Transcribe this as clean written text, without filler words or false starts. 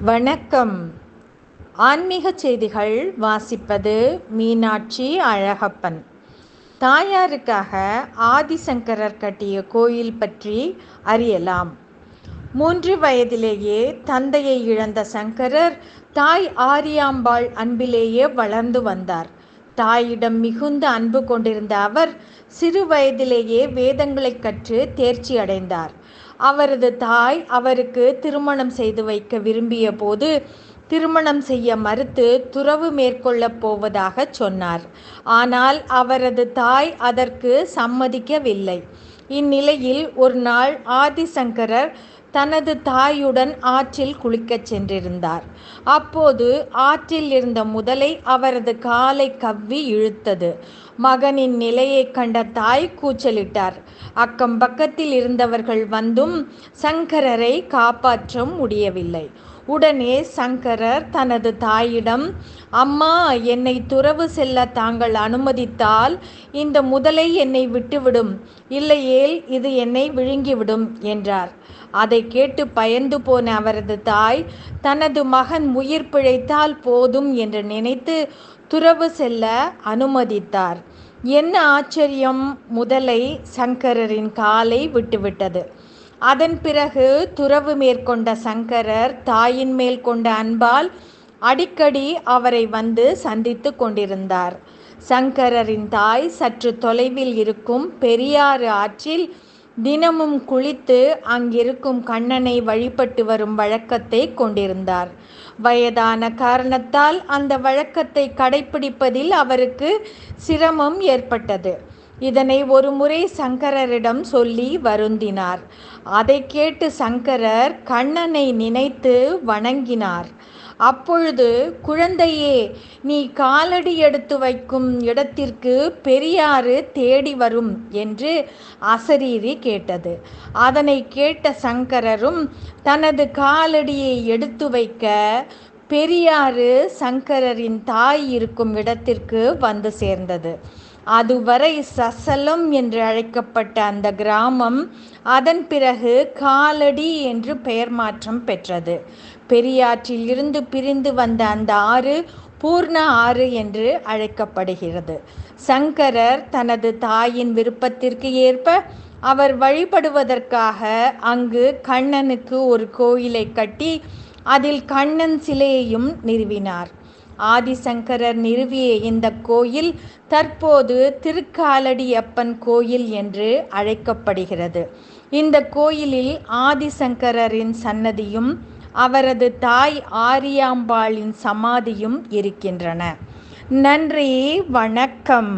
வணக்கம். ஆன்மீக செய்திகள் வாசிப்பது மீனாட்சி அழகப்பன். தாயாருக்காக ஆதிசங்கரர் கட்டிய கோயில் பற்றி அறியலாம். 3 வயதிலேயே தந்தையை இழந்த சங்கரர் தாய் ஆரியாம்பாள் அன்பிலேயே வளர்ந்து வந்தார். தாயிடம் மிகுந்த அன்பு கொண்டிருந்த அவர் சிறு வயதிலேயே வேதங்களை கற்று தேர்ச்சி அடைந்தார். அவரது தாய் அவருக்கு திருமணம் செய்து வைக்க விரும்பிய போது திருமணம் செய்ய மறுத்து துறவு மேற்கொள்ளப் போவதாக சொன்னார். ஆனால் அவரது தாய் அதற்கு சம்மதிக்கவில்லை. இந்நிலையில் ஒரு நாள் ஆதிசங்கரர் தனது தாயுடன் ஆற்றில் குளிக்கச் சென்றிருந்தார். அப்போது ஆற்றில் இருந்த முதலை அவரது காலை கவ்வி இழுத்தது. மகனின் நிலையை கண்ட தாய் கூச்சலிட்டார். அக்கம் பக்கத்தில் இருந்தவர்கள் வந்தும் சங்கரரை காப்பாற்ற முடியவில்லை. உடனே சங்கரர் தனது தாயிடம், அம்மா, என்னை துறவு செல்ல தாங்கள் அனுமதித்தால் இந்த முதலை என்னை விட்டுவிடும், இல்லையேல் இது என்னை விழுங்கிவிடும் என்றார். அதை கேட்டு பயந்து போன அவரது தாய் தனது மகன் உயிர் பிழைத்தால் போதும் என்று நினைத்து துறவு செல்ல அனுமதித்தார். என்ன ஆச்சரியம்! முதலை சங்கரரின் காலை விட்டுவிட்டது. அதன் பிறகு துறவு மேற்கொண்ட சங்கரர் தாயின் மேல் கொண்ட அன்பால் அடிக்கடி அவரை வந்து சந்தித்து கொண்டிருந்தார். சங்கரரின் தாய் சற்று தொலைவில் இருக்கும் பெரியாறு ஆற்றில் தினமும் குளித்து அங்கிருக்கும் கண்ணனை வழிபட்டு வரும் வழக்கத்தை கொண்டிருந்தார். வயதான காரணத்தால் அந்த வழக்கத்தை கடைப்பிடிப்பதில் அவருக்கு சிரமம் ஏற்பட்டது. இதனை ஒரு முறை சங்கரரிடம் சொல்லி வருந்தினார். அதை கேட்டு சங்கரர் கண்ணனை நினைத்து வணங்கினார். அப்பொழுது, குழந்தையே, நீ காலடி எடுத்து வைக்கும் இடத்திற்கு பெரியாறு தேடி வரும் என்று அசரீரி கேட்டது. அதனை கேட்ட சங்கரரும் தனது காலடியை எடுத்து வைக்க பெரியாறு சங்கரரின் தாய் இருக்கும் இடத்திற்கு வந்து சேர்ந்தது. அதுவரை சசலம் என்று அழைக்கப்பட்ட அந்த கிராமம் அதன் பிறகு காலடி என்று பெயர் மாற்றம் பெற்றது. பெரியாற்றில் இருந்து பிரிந்து வந்த அந்த ஆறு பூர்ண ஆறு என்று அழைக்கப்படுகிறது. சங்கரர் தனது தாயின் விருப்பத்திற்கு ஏற்ப அவர் வழிபடுவதற்காக அங்கு கண்ணனுக்கு ஒரு கோயிலை கட்டி அதில் கண்ணன் சிலையையும் நிறுவினார். ஆதிசங்கரர் நிறுவிய இந்த கோயில் தற்போது திருக்காலடியப்பன் கோயில் என்று அழைக்கப்படுகிறது. இந்த கோயிலில் ஆதிசங்கரரின் சன்னதியும் அவரது தாய் ஆரியாம்பாளின் சமாதியும் இருக்கின்றன. நன்றி, வணக்கம்.